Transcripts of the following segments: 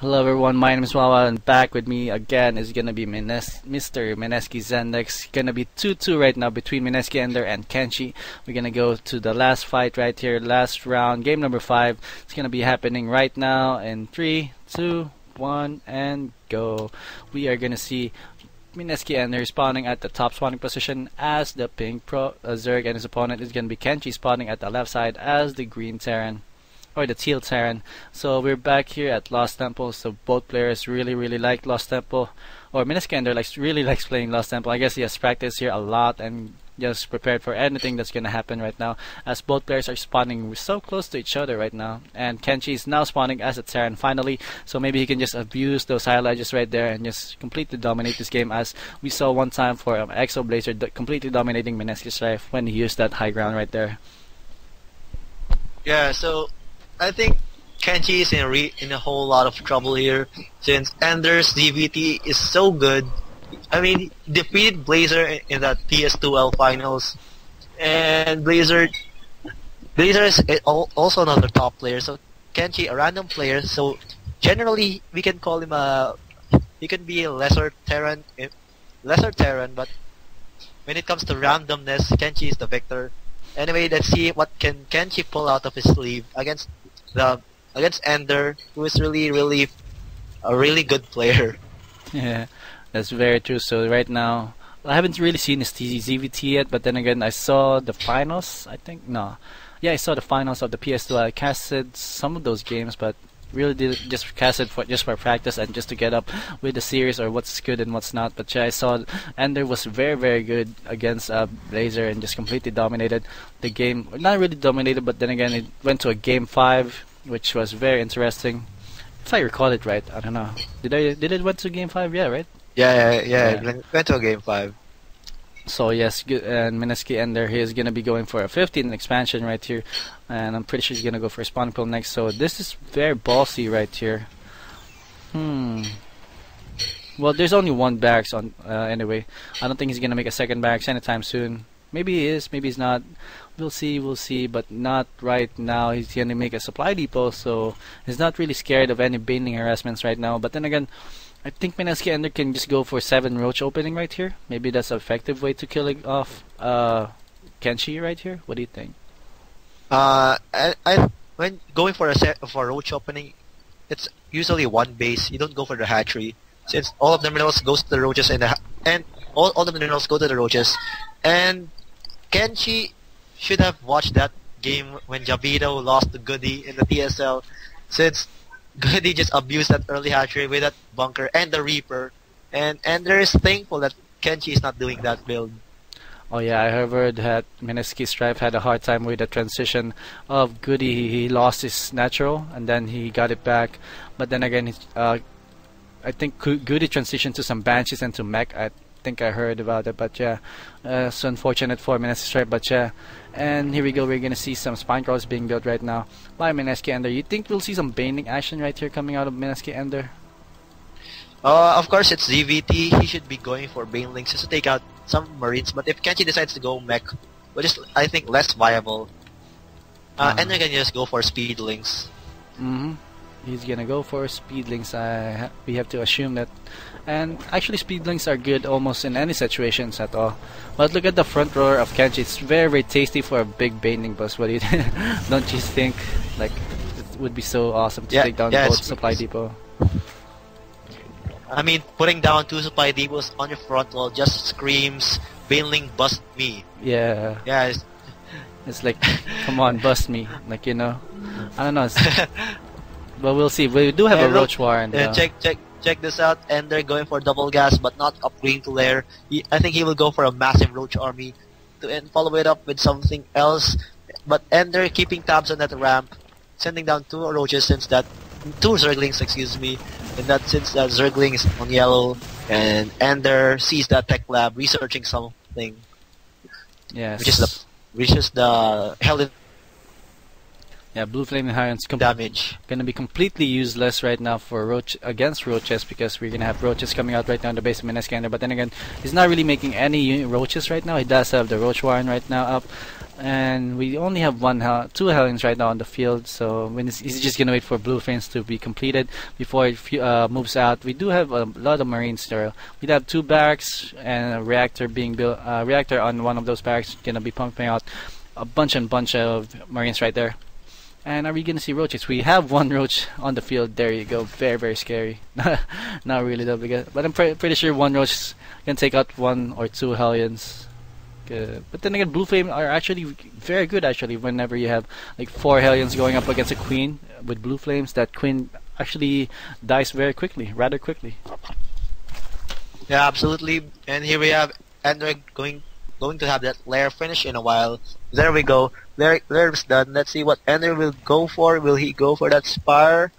Hello everyone, my name is Wawa, and back with me again is gonna be Mr. Mineski Zendex. Gonna be 2-2 right now between MskiEnderr and Kenchi. We're gonna go to the last fight right here, last round, game number 5. It's gonna be happening right now in 3, 2, 1, and go. We are gonna see MskiEnderr spawning at the top spawning position as the pink pro Zerg, and his opponent is gonna be Kenchi spawning at the left side as the green Terran. Or the teal Terran. So we're back here at Lost Temple. So both players really like Lost Temple. Or MskiEnderr really likes playing Lost Temple. I guess he has practiced here a lot and just prepared for anything that's gonna happen right now, as both players are spawning so close to each other right now. And Kenchi is now spawning as a Terran finally, so maybe he can just abuse those highlights right there and just completely dominate this game, as we saw one time for Exo Blazer completely dominating MskiEnderr when he used that high ground right there. Yeah, so I think Kenchi is in a whole lot of trouble here, since Ender's DVT is so good. I mean, he defeated Blazer in that PS2L finals, and Blazer is also another top player. So Kenchi, a random player. So generally, we can call him he can be a lesser Terran, but when it comes to randomness, Kenchi is the victor. Anyway, let's see what can Kenchi pull out of his sleeve against Enderr, who is really a really good player. Yeah, that's very true. So right now, I haven't really seen his ZVT yet, but then again, I saw the finals. I think I saw the finals of the PS2. I casted some of those games, but really did just cast it for practice and just to get up with the series or what's good and what's not. But yeah, I saw Enderr was very good against Blazer and just completely dominated the game. Not really dominated, but then again it went to a game 5, which was very interesting. If I recall it right, I don't know. Did it went to game 5? Yeah, right? Yeah. It went to a game 5. So yes, and MskiEnderr, he is gonna be going for a 15 expansion right here, and I'm pretty sure he's gonna go for a spawn pool next. So this is very ballsy right here. Well, there's only one barracks on anyway. I don't think he's gonna make a second barracks anytime soon. Maybe he is, maybe he's not. We'll see, but not right now. He's gonna make a supply depot, so he's not really scared of any baiting harassments right now. But then again, I think MskiEnderr can just go for 7 roach opening right here. Maybe that's an effective way to killing off Kenchi right here. What do you think? When going for for roach opening, it's usually one base. You don't go for the hatchery, since all of the minerals goes to the roaches and all the minerals go to the roaches. And Kenchi should have watched that game when Javito lost to Goody in the TSL, since Goody just abused that early hatchery with that bunker and the Reaper, and Enderr is thankful that Kenchi is not doing that build. Oh yeah, I heard that MskiEnderr had a hard time with the transition of Goody. He lost his natural and then he got it back, but then again, I think Goody transitioned to some Banshees and to Mech. I think I heard about it, but yeah, so unfortunate for MskiEnderr, but yeah. And here we go, we're gonna see some spine crawls being built right now by MskiEnderr. You think we'll see some baiting action right here coming out of MskiEnderr? Of course, it's ZVT. He should be going for Banelings just to take out some Marines, but if Kenchi decides to go Mech, which is, I think, less viable, Enderr can just go for Speedlings. He's gonna go for Speedlings. We have to assume that. And actually, Speedlings are good almost in any situations at all. But look at the front rower of Kenchi. It's very tasty for a big baiting bus. What do you don't you think? Like, it would be so awesome to take down both supply depot. I mean, putting down 2 supply depots on your front wall just screams, Baneling bust me. Yeah. Yeah. It's like, come on, bust me. Like, you know. I don't know. But we'll see. We do have a roach war. And, check this out. Enderr going for double gas, but not upgrading to lair. I think he will go for a massive roach army and follow it up with something else. But Enderr keeping tabs on that ramp, sending down 2 roaches since that 2 Zerglings, excuse me, and that since that Zergling is on yellow, and Enderr sees that tech lab researching something. Yes. Which is the hell. Yeah, Blue Flaming Hirons damage. Gonna be completely useless right now for against roaches, because we're gonna have roaches coming out right now in the base of MskiEnderr. But then again, he's not really making any roaches right now. He does have the Roach Warren right now up. And we only have two Hellions right now on the field, so when he's just gonna wait for blue frames to be completed before it moves out. We do have a lot of Marines there. We have two barracks and a reactor being built. Reactor on one of those barracks gonna be pumping out a bunch of Marines right there. And are we gonna see roaches? We have one roach on the field. There you go. Very, very scary. Not really though, but I'm pretty sure one roach can take out one or two Hellions. But then again, blue flame are actually very good. Actually, whenever you have like 4 Hellions going up against a queen with blue flames, that queen actually dies very quickly, rather quickly. Yeah, absolutely. And here we have Ender going to have that lair finish in a while. There we go. Lair's done. Let's see what Ender will go for. Will he go for that spire?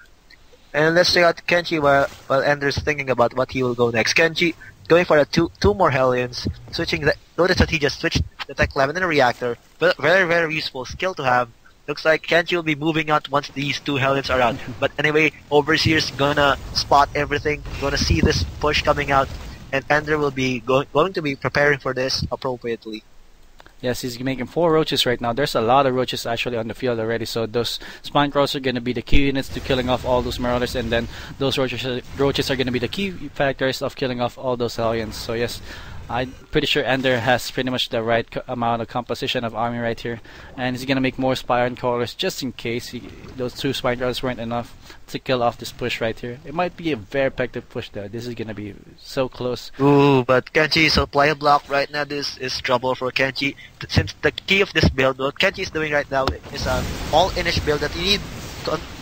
And let's check out Kenchi while Ender's thinking about what he will go next. Kenchi going for the two more Hellions. Notice that he just switched the Tech 11 and a reactor. But very, very useful skill to have. Looks like Kenchi will be moving out once these 2 Hellions are out. But anyway, Overseer's gonna spot everything, gonna see this push coming out, and Ender will be going to be preparing for this appropriately. Yes, he's making 4 roaches right now. There's a lot of roaches actually on the field already, so those spine crawlers are going to be the key units to killing off all those marauders, and then those roaches are going to be the key factors of killing off all those Hellions. So yes, I'm pretty sure Ender has pretty much the right amount of composition of army right here, and he's going to make more spine crawlers just in case those 2 spine crawlers weren't enough to kill off this push right here. It might be a very effective push though. This is going to be so close. Ooh, but Kenchi's supply block right now. This is trouble for Kenchi. Since the key of this build, what Kenchi is doing right now is an all-inish build that you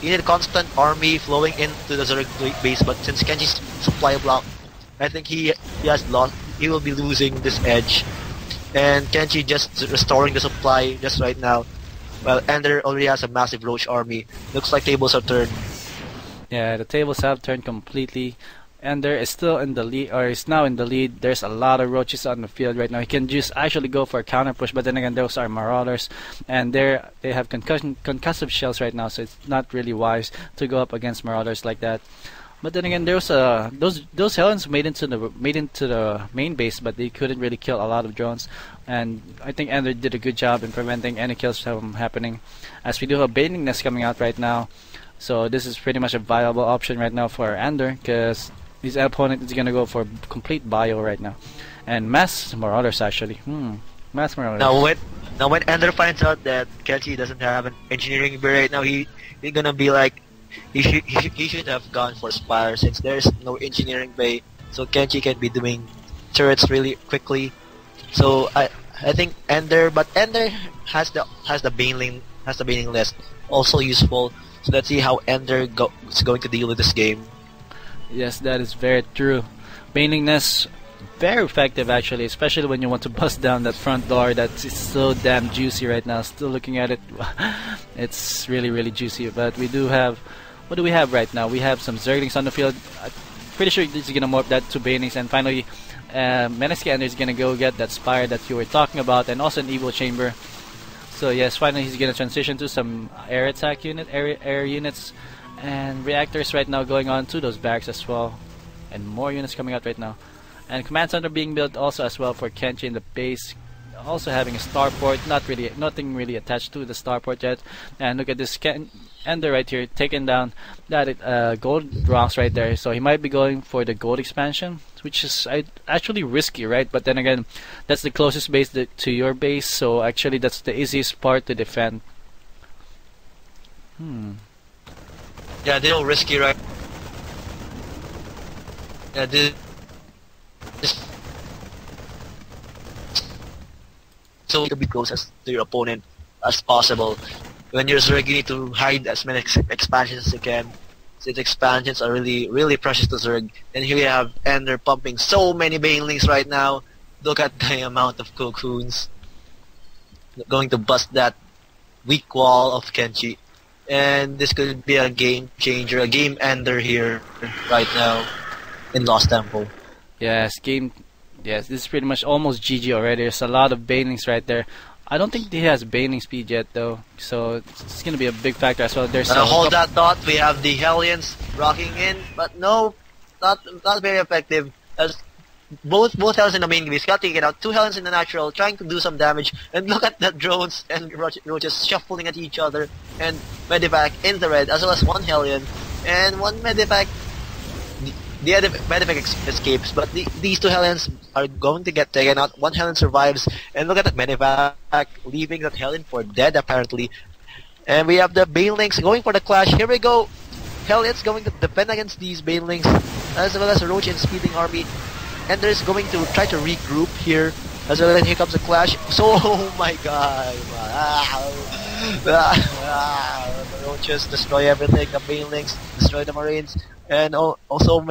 need a constant army flowing into the Zerg base, but since Kenchi's supply block, I think he has lost. He will be losing this edge, and Kenchi just restoring the supply just right now. Well, Ender already has a massive roach army. Looks like tables are turned. Yeah, the tables have turned completely. Ender is still in the lead, or is now in the lead. There's a lot of roaches on the field right now. He can just actually go for a counter push, but then again, those are marauders, and they have concussive shells right now, so it's not really wise to go up against marauders like that. But then again, there's those Hellions made into the main base, but they couldn't really kill a lot of drones. And I think Ender did a good job in preventing any kills from happening, as we do have Bathing Nest coming out right now. So this is pretty much a viable option right now for Ender, because his opponent is gonna go for complete bio right now, and mass marauders actually. Mass marauders. Now when Ender finds out that Kenchi doesn't have an engineering bay right now, he's gonna be like, he should have gone for Spire since there's no engineering bay, so Kenchi can be doing turrets really quickly. So I think Ender has the Baneling list, also useful. So let's see how Ender is going to deal with this game. Yes, that is very true. Baneling Nest, very effective actually, especially when you want to bust down that front door that's so damn juicy right now. Still looking at it, it's really, really juicy. But we do have, what do we have right now? We have some Zerglings on the field. I'm pretty sure this is gonna morph that to Banelings, and finally MskiEnderr is gonna go get that Spire that you were talking about, and also an Evo Chamber. So yes, finally he's gonna transition to some air attack air units, and reactors right now going on to those barracks as well, and more units coming out right now. And command center being built also as well for Kenchi in the base, also having a starport, nothing really attached to the starport yet. And look at this Ender right here, taking down that gold rocks right there. So he might be going for the gold expansion, which is actually risky, right? But then again, that's the closest base to your base, so actually that's the easiest part to defend. Yeah, they're all risky, right? Yeah, so you can be close to your opponent as possible. When you're Zerg, you need to hide as many expansions as you can, since expansions are really, really precious to Zerg. And here we have Ender pumping so many Banelings right now. Look at the amount of cocoons. Going to bust that weak wall of Kenchi. And this could be a game changer, a game ender here right now in Lost Temple. Yes, this is pretty much almost GG already. There's a lot of Banelings right there. I don't think he has Baneling speed yet though, so it's gonna be a big factor as well. There's hold that thought. We have the Hellions rocking in, but no, not very effective. As both Helens in the main base got taken out. 2 Helens in the natural, trying to do some damage. And look at the drones and roaches shuffling at each other. And Medivac in the red, as well as 1 Hellion. And 1 Medivac. The other Medivac escapes, but these 2 Hellions are going to get taken out. 1 Hellion survives. And look at that Medivac leaving that Hellion for dead, apparently. And we have the Banelings going for the clash. Here we go. Hellions going to defend against these Banelings, as well as Roach and Speeding Army. And there's going to try to regroup here, as well as here comes the clash. So, oh my god. The Roaches destroy everything. The Banelings destroy the Marines. And also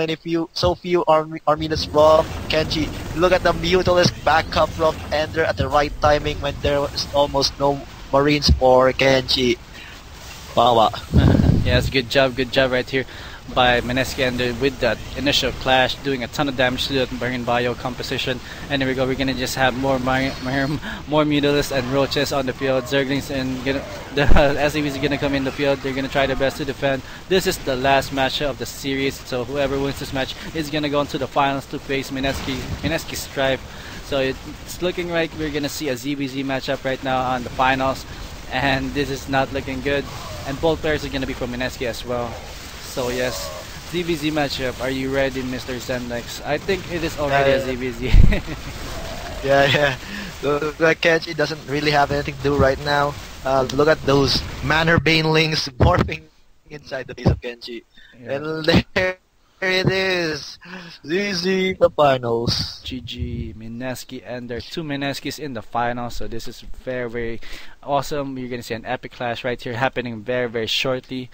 so few Arminians from Kenchi. Look at the Mutalist backup from Ender at the right timing when there was almost no Marines for Kenchi. Wow. Yes, good job right here by MskiEnderr with that initial clash, doing a ton of damage to the Marine Bio composition. And here we go, we're gonna just have more Mutalisks and Roaches on the field. Zerglings and the SCVs are gonna come in the field. They're gonna try their best to defend. This is the last match of the series, so whoever wins this match is gonna go into the finals to face Mineski Strife. So it's looking like we're gonna see a ZVZ matchup right now on the finals, and this is not looking good. And both players are gonna be from Mineski as well. So yes, ZVZ matchup. Are you ready, Mr. Zendex? I think it is already a ZVZ. yeah. Look like Kenchi doesn't really have anything to do right now. Look at those Manor Banelings morphing inside the base of Kenchi. Yeah. And there it is. ZZ the finals. GG, MskiEnderr. 2 Mineskis in the finals. So this is very, very awesome. You're gonna see an epic clash right here happening very, very shortly.